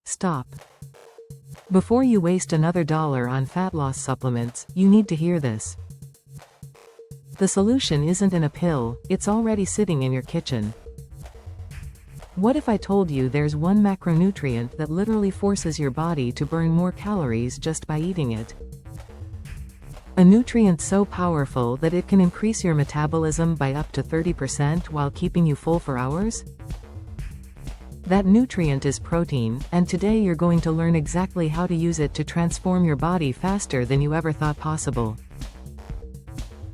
Stop. Before you waste another dollar on fat loss supplements, you need to hear this. The solution isn't in a pill, it's already sitting in your kitchen. What if I told you there's one macronutrient that literally forces your body to burn more calories just by eating it? A nutrient so powerful that it can increase your metabolism by up to 30% while keeping you full for hours? That nutrient is protein, and today you're going to learn exactly how to use it to transform your body faster than you ever thought possible.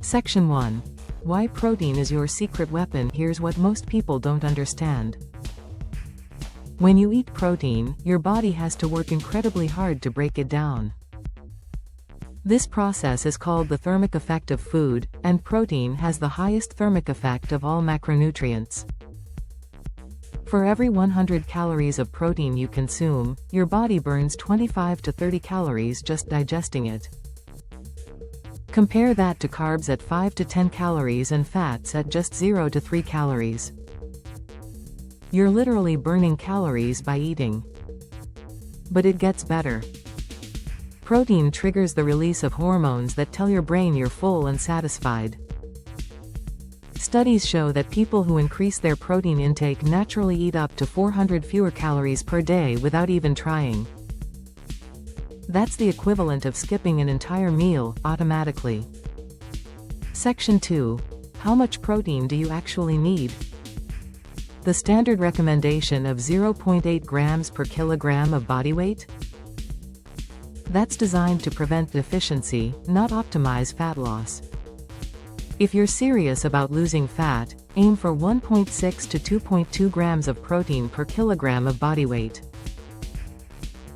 Section 1. Why protein is your secret weapon. Here's what most people don't understand. When you eat protein, your body has to work incredibly hard to break it down. This process is called the thermic effect of food, and protein has the highest thermic effect of all macronutrients. For every 100 calories of protein you consume, your body burns 25 to 30 calories just digesting it. Compare that to carbs at 5 to 10 calories and fats at just 0 to 3 calories. You're literally burning calories by eating. But it gets better. Protein triggers the release of hormones that tell your brain you're full and satisfied. Studies show that people who increase their protein intake naturally eat up to 400 fewer calories per day without even trying. That's the equivalent of skipping an entire meal, automatically. Section 2. How much protein do you actually need? The standard recommendation of 0.8 grams per kilogram of body weight? That's designed to prevent deficiency, not optimize fat loss. If you're serious about losing fat, aim for 1.6 to 2.2 grams of protein per kilogram of body weight.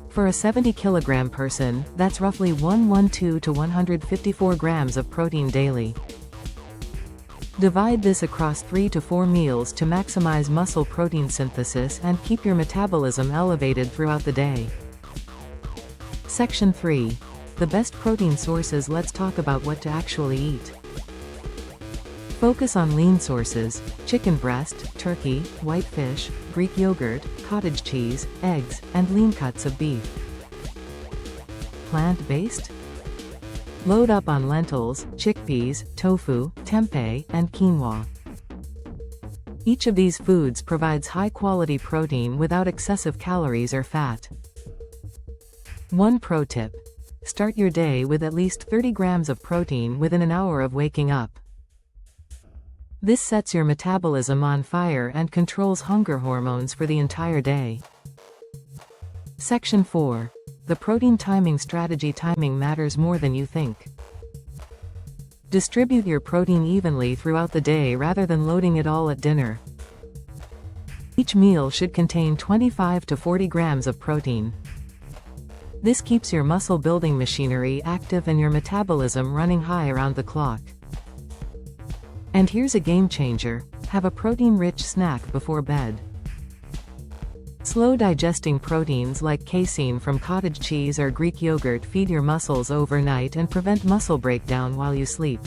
For a 70 kilogram person, that's roughly 112 to 154 grams of protein daily. Divide this across 3 to 4 meals to maximize muscle protein synthesis and keep your metabolism elevated throughout the day. Section 3. The best protein sources. Let's talk about what to actually eat. Focus on lean sources: chicken breast, turkey, white fish, Greek yogurt, cottage cheese, eggs, and lean cuts of beef. Plant-based? Load up on lentils, chickpeas, tofu, tempeh, and quinoa. Each of these foods provides high-quality protein without excessive calories or fat. One pro tip: start your day with at least 30 grams of protein within an hour of waking up. This sets your metabolism on fire and controls hunger hormones for the entire day. Section 4. The protein timing strategy. Timing matters more than you think. Distribute your protein evenly throughout the day rather than loading it all at dinner. Each meal should contain 25 to 40 grams of protein. This keeps your muscle-building machinery active and your metabolism running high around the clock. And here's a game changer: have a protein-rich snack before bed. Slow-digesting proteins like casein from cottage cheese or Greek yogurt feed your muscles overnight and prevent muscle breakdown while you sleep.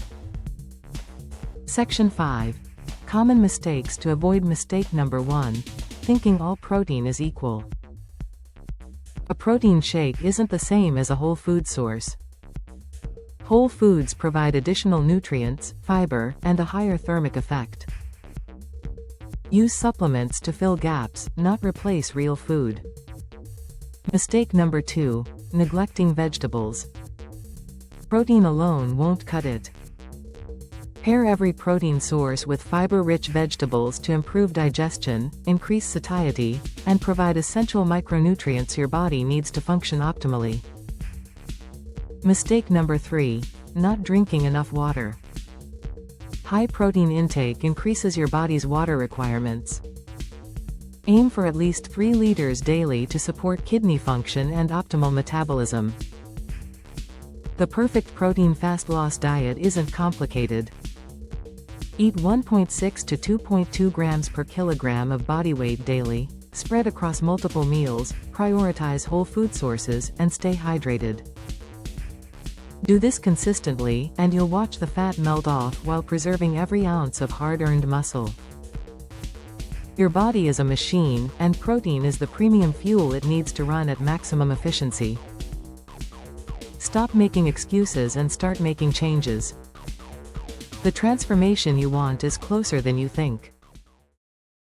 Section 5. Common mistakes to avoid. Mistake number 1. Thinking all protein is equal. A protein shake isn't the same as a whole food source. Whole foods provide additional nutrients, fiber, and a higher thermic effect. Use supplements to fill gaps, not replace real food. Mistake number 2. Neglecting vegetables. Protein alone won't cut it. Pair every protein source with fiber-rich vegetables to improve digestion, increase satiety, and provide essential micronutrients your body needs to function optimally. Mistake number 3. Not drinking enough water. High protein intake increases your body's water requirements. Aim for at least 3 liters daily to support kidney function and optimal metabolism. The perfect protein fat loss diet isn't complicated. Eat 1.6 to 2.2 grams per kilogram of body weight daily, spread across multiple meals, prioritize whole food sources, and stay hydrated. Do this consistently, and you'll watch the fat melt off while preserving every ounce of hard-earned muscle. Your body is a machine, and protein is the premium fuel it needs to run at maximum efficiency. Stop making excuses and start making changes. The transformation you want is closer than you think.